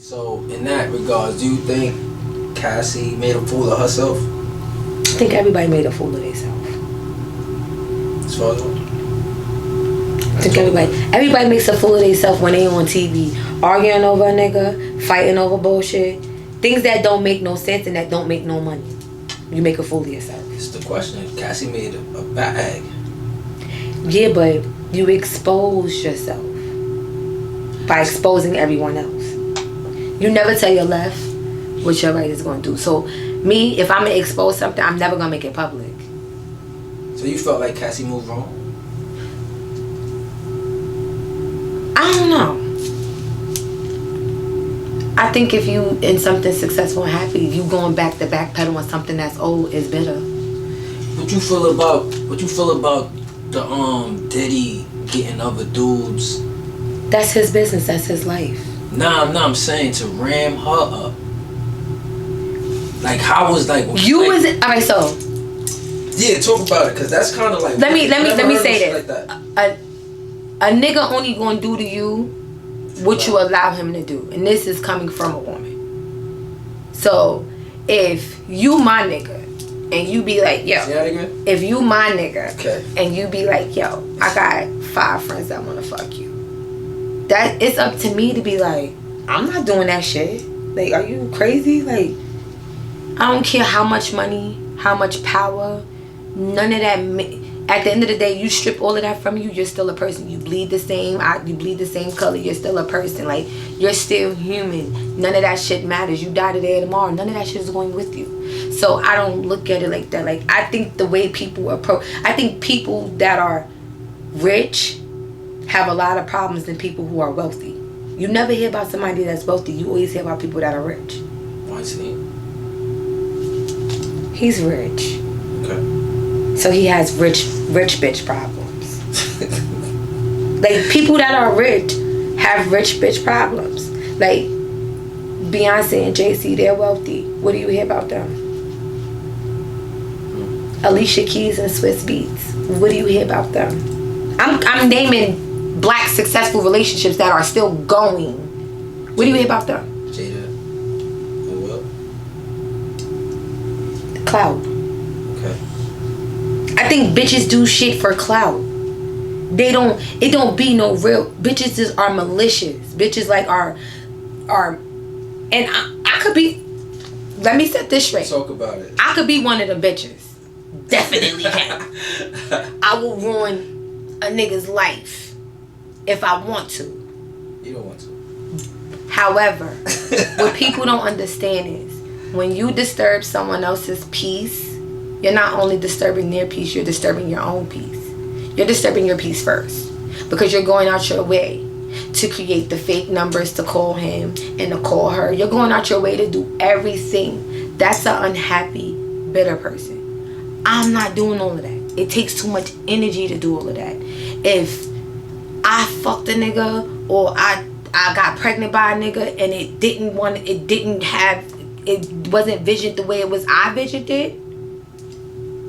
So, in that regards, do you think Cassie made a fool of herself? I think everybody made a fool of themselves. As far as what? I think everybody makes a fool of themselves when they on TV, arguing over a nigga, fighting over bullshit, things that don't make no sense and that don't make no money. You make a fool of yourself. It's the question. Cassie made a bag. Yeah, but you expose yourself by exposing everyone else. You never tell your left what your right is going to do. So me, if I'm going to expose something, I'm never going to make it public. So you felt like Cassie moved wrong? I don't know. I think if you in something successful and happy, you going back to backpedal on something that's old is bitter. What you feel about the Diddy getting other dudes? That's his business. That's his life. Nah, I'm saying to ram her up. Like how was like you like, was alright. So yeah, talk about it because that's kind of like let me say this. Like a nigga only gonna do to you what you allow him to do, and this is coming from a woman. So if you my nigga and you be like, yo, if you my nigga, okay, and you be like, yo, I got 5 friends that wanna fuck you, that it's up to me to be like, I'm not doing that shit. Like, are you crazy? Like, I don't care how much money, how much power, none of that. At the end of the day, you strip all of that from you, you're still a person. You bleed the same, you bleed the same color, you're still a person. Like, you're still human. None of that shit matters. You die today or tomorrow, none of that shit is going with you. So I don't look at it like that. Like, I think the way people I think people that are rich have a lot of problems than people who are wealthy. You never hear about somebody that's wealthy. You always hear about people that are rich. Why's he? He's rich. Okay. So he has rich bitch problems. Like, people that are rich have rich bitch problems. Like, Beyonce and Jay-Z, they're wealthy. What do you hear about them? Alicia Keys and Swiss Beats. What do you hear about them? I'm naming black successful relationships that are still going. What do you hear about them? Jada. And what? Clout. Okay. I think bitches do shit for clout. It don't be no real bitches are malicious. Bitches like are and I could be, let me set this straight. Talk about it. I could be one of them bitches. Definitely can. I will ruin a nigga's life if I want to. You don't want to. However, what people don't understand is when you disturb someone else's peace, you're not only disturbing their peace, you're disturbing your own peace. You're disturbing your peace first because you're going out your way to create the fake numbers to call him and to call her. You're going out your way to do everything. That's an unhappy, bitter person. I'm not doing all of that. It takes too much energy to do all of that. If I fucked a nigga or I got pregnant by a nigga and it wasn't visioned the way it was I visioned it,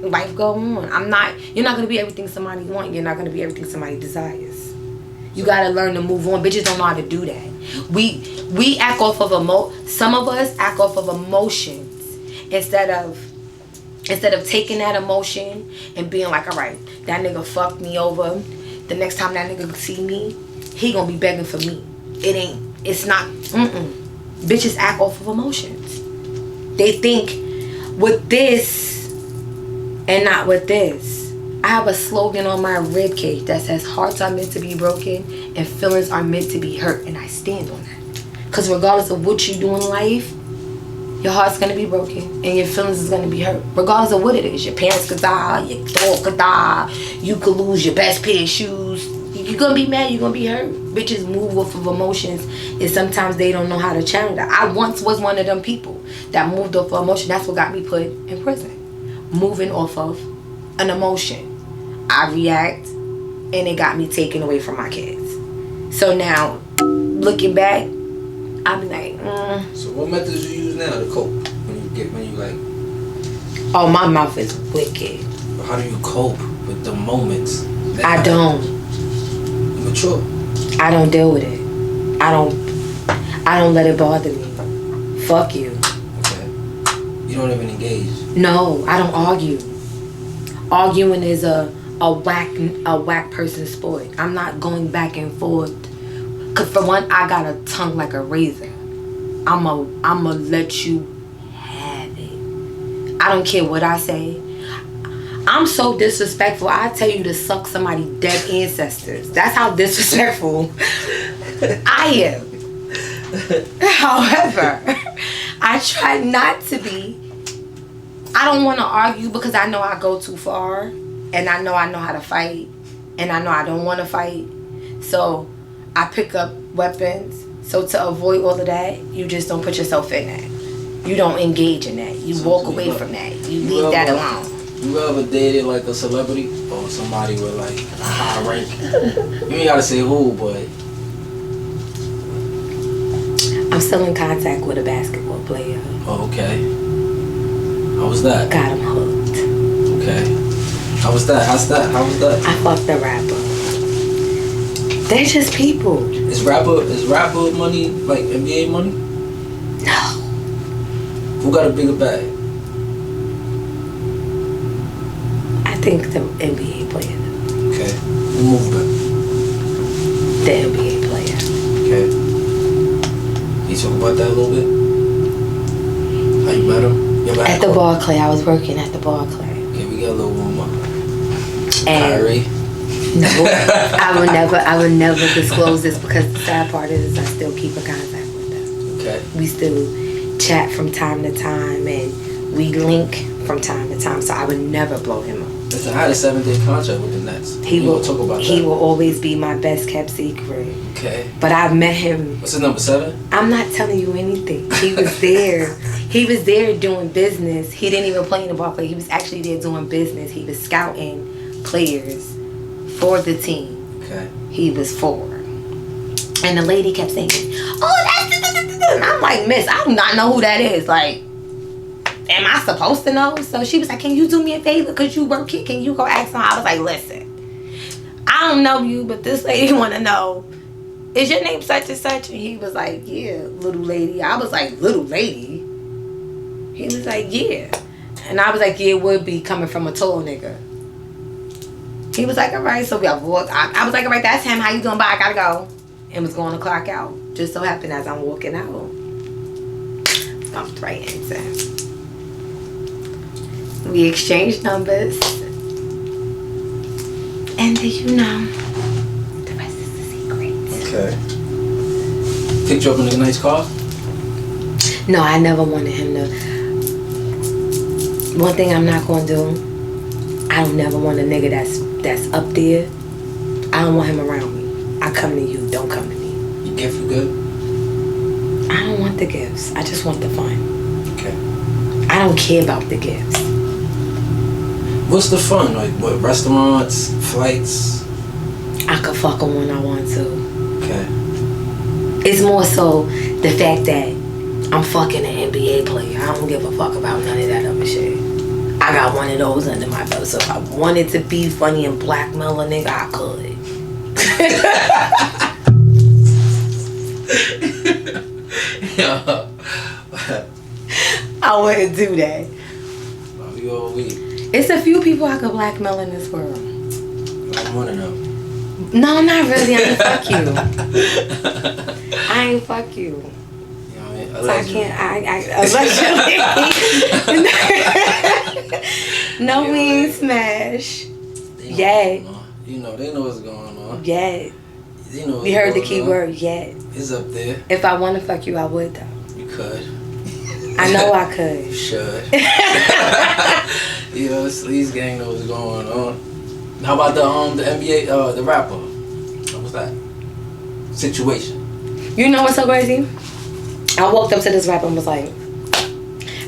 life go on. You're not gonna be everything somebody wants. You're not gonna be everything somebody desires. You gotta learn to move on. Bitches don't know how to do that. We act off of some of us act off of emotions instead of taking that emotion and being like, all right, that nigga fucked me over. The next time that nigga see me, he gonna be begging for me. It's not. Bitches act off of emotions. They think with this and not with this. I have a slogan on my rib cage that says hearts are meant to be broken and feelings are meant to be hurt, and I stand on that. Because regardless of what you do in life, your heart's going to be broken and your feelings is going to be hurt. Regardless of what it is. Your parents could die, your dog could die, you could lose your best pair of shoes. You're going to be mad, you're going to be hurt. Bitches move off of emotions and sometimes they don't know how to channel that. I once was one of them people that moved off of emotion. That's what got me put in prison. Moving off of an emotion. I react and it got me taken away from my kids. So now, looking back, I'm like, So what methods you use now to cope when you like? Oh, my mouth is wicked. But how do you cope with the moments? I don't. Mature. I don't deal with it. I don't let it bother me. Fuck you. Okay. You don't even engage. No, I don't argue. Arguing is a whack person's sport. I'm not going back and forth. Cause for one, I got a tongue like a razor. I'ma let you have it. I don't care what I say. I'm so disrespectful. I tell you to suck somebody's dead ancestors. That's how disrespectful I am. However, I try not to be. I don't want to argue because I know I go too far, and I know how to fight, and I know I don't want to fight. So I pick up weapons. So to avoid all of that, you just don't put yourself in that. You don't engage in that. You walk away from that. You leave that alone. You ever dated like a celebrity or somebody with like a high rank? You ain't gotta say who, but I'm still in contact with a basketball player. oh, okay. How was that? Got him hooked. Okay. How was that? How was that? I fucked the rapper. They're just people. Is rapper money like NBA money? No. Who got a bigger bag? I think the NBA player. Okay. Who moved back? The NBA player. Okay. Can you talk about that a little bit? How you met him? At the Barclay. I was working at the Barclay. Okay, we got a little warm up. And Kyrie? no, I will never disclose this because the sad part is I still keep in contact with them. Okay. We still chat from time to time and we link from time to time. So I would never blow him up. Listen, I had a 7-day contract with the Nets. He will talk about He that. will always be my best kept secret. Okay. But I've met him. What's his number, 7? I'm not telling you anything. He was there. He was there doing business. He didn't even play in the ball play. He was actually there doing business. He was scouting players for the team. Okay. He was for. And the lady kept saying, oh, that's and I'm like, miss, I do not know who that is. Like, am I supposed to know? So she was like, can you do me a favor? Because you work here. Can you go ask him? I was like, listen, I don't know you, but this lady want to know, is your name such and such? And he was like, yeah, little lady. I was like, little lady? He was like, yeah. And I was like, yeah, it would be coming from a tall nigga. He was like, all right. So we walked. I was like, all right, that's him. How you doing? Bye, I gotta go. And was going to clock out. Just so happened as I'm walking out, bumped right into him. We exchanged numbers. And you know, the rest is the secret. Okay. Picked you up in a nice car? No, I never wanted him to. One thing I'm not gonna do, I don't never want a nigga that's up there. I don't want him around me. I come to you, don't come to me. You gift you good? I don't want the gifts. I just want the fun. Okay. I don't care about the gifts. What's the fun? Like what? Restaurants, flights? I could fuck him when I want to. Okay. It's more so the fact that I'm fucking an NBA player. I don't give a fuck about none of that other shit. I got one of those under my belt. So if I wanted to be funny and blackmail a nigga, I could. I wouldn't do that. You all week. It's a few people I could blackmail in this world. I'm one of them. No, not really. I ain't fuck you. I ain't fuck you. You know what I mean? So I can't. Allegedly. No, we ain't smash. Yet. You know, they know what's going on. Yet. You know. You heard the key word. Yet. It's up there. If I want to fuck you, I would though. You could. I know I could. You should. You know, Sleaze Gang knows what's going on. How about the NBA, the rapper? What was that situation? You know what's so crazy? I walked up to this rapper and was like,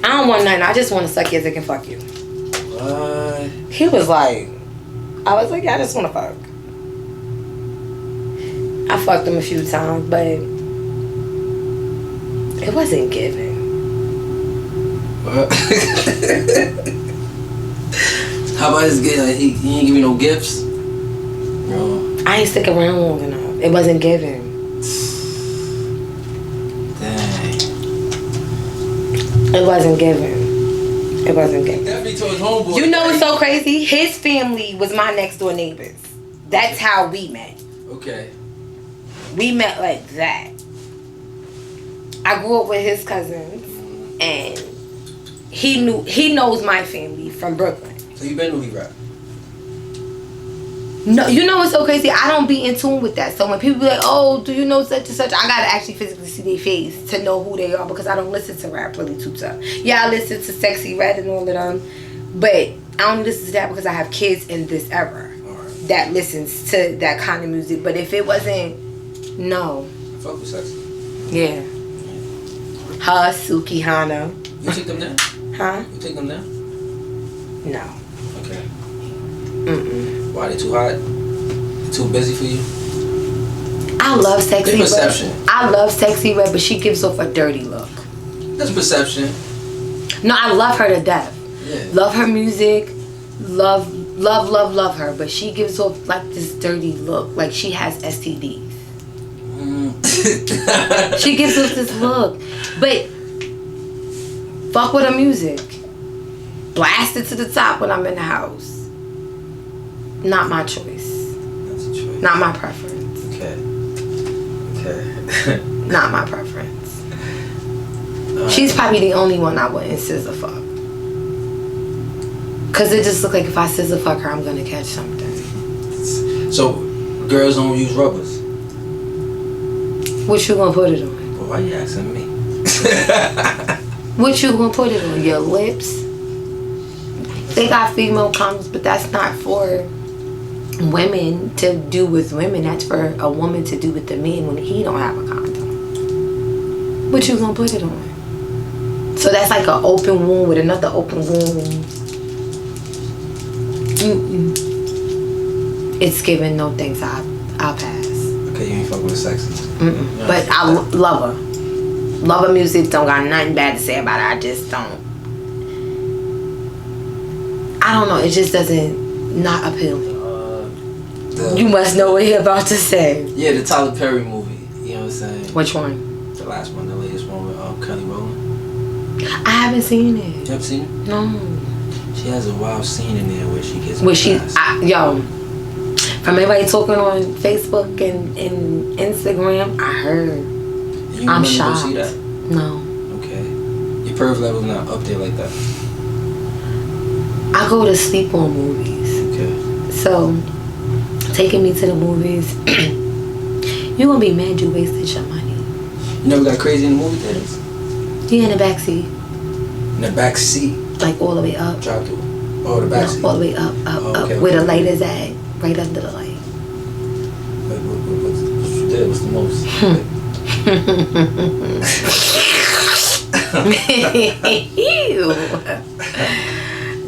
I don't want nothing. I just want to suck your dick and fuck you. What? He was like, I was like, yeah, I just want to fuck. I fucked him a few times, but it wasn't giving. What? How about his gift? Like, he ain't give me no gifts? No. I ain't stick around long enough. It wasn't giving. It wasn't given. It wasn't given. Definitely told his homeboy. You know what's so crazy? His family was my next door neighbors. That's how we met. Okay. We met like that. I grew up with his cousins, and he knows my family from Brooklyn. So you been knew he rap? No, you know what's so crazy? I don't be in tune with that. So when people be like, "Oh, do you know such and such?" I gotta actually physically see their face to know who they are because I don't listen to rap really too tough. Yeah, I listen to Sexy Red and all of them, but I don't listen to that because I have kids in this era that listens to that kind of music. But if it wasn't, no. Fuck with Sexy. Yeah. Her, Suki, Hana. You take them down? Huh? You take them down? No. Okay. Mm-mm. Why, they too hot? They too busy for you? I love Sexy Red. Perception. I love Sexy Red, but she gives off a dirty look. That's perception. No, I love her to death. Yeah. Love her music. Love her. But she gives off like this dirty look. Like she has STDs. She gives us this look. But fuck with her music. Blast it to the top when I'm in the house. Not my choice. That's a choice. Not my preference. Okay. Not my preference. She's probably the only one I wouldn't scissor fuck. Cause it just look like if I scissor fuck her, I'm gonna catch something. So, girls don't use rubbers? What you gonna put it on? Well, why you asking me? What you gonna put it on? Your lips? They got female condoms, but that's not for women to do with women. That's for a woman to do with the man when he don't have a condom. What you gonna put it on? So that's like an open wound with another open wound. Mm-mm. It's giving no thanks. I'll pass. Okay, you ain't fuck with Sexy. Mm-mm. No, But I love her. Love her music. Don't got nothing bad to say about it. I just don't. I don't know. It just doesn't not appeal. You must know what you're about to say. Yeah, the Tyler Perry movie. You know what I'm saying? Which one? The last one, the latest one with Kelly Rowland. I haven't seen it. You ever seen it? No. She has a wild scene in there where she gets. From everybody talking on Facebook and Instagram, I heard. I'm shocked. Go see that? No. Okay. Your perv level's not up there like that. I go to sleep on movies. Okay. So, taking me to the movies, you're gonna be mad you wasted your money. You never got crazy in the movie theaters? You in the back seat. In the back seat? Like all the way up. Drive through. Oh, the back seat. All the way up, okay, where the light is at, right under the light. What's the most? Ew.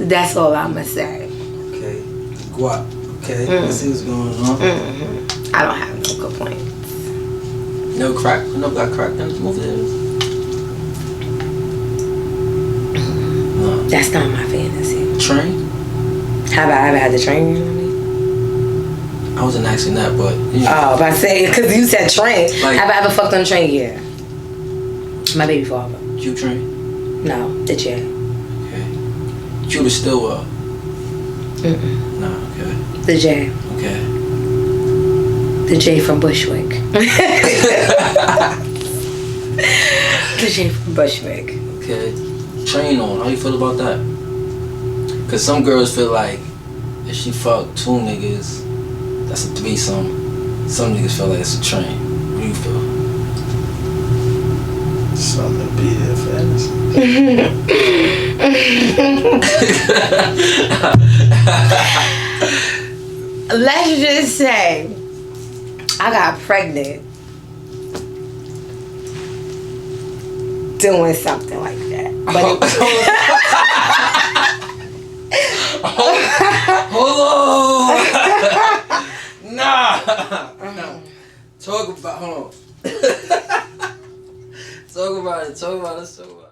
That's all I'ma say. Okay. Guap. Okay. Let's see what's going on. Mm-hmm. I don't have no complaints. No crack. No got crack in the movie theaters. No. That's not my fantasy. Train? Have I ever had the train on me? I wasn't asking that, but Oh, if I say because you said train. Like, have I ever fucked on a train? Yeah. My baby father. Q train? No, the J. Okay. Q to Stillwell? No, okay. The J. Okay. The J from Bushwick. The J from Bushwick. Okay. Train on. How you feel about that? Cause some girls feel like if she fuck two niggas, that's a threesome. Some niggas feel like it's a train. What do you feel? Something to be there for innocent. Let's just say I got pregnant doing something like that. But Hold on. Nah. Talk about. Hold on. Talk about it.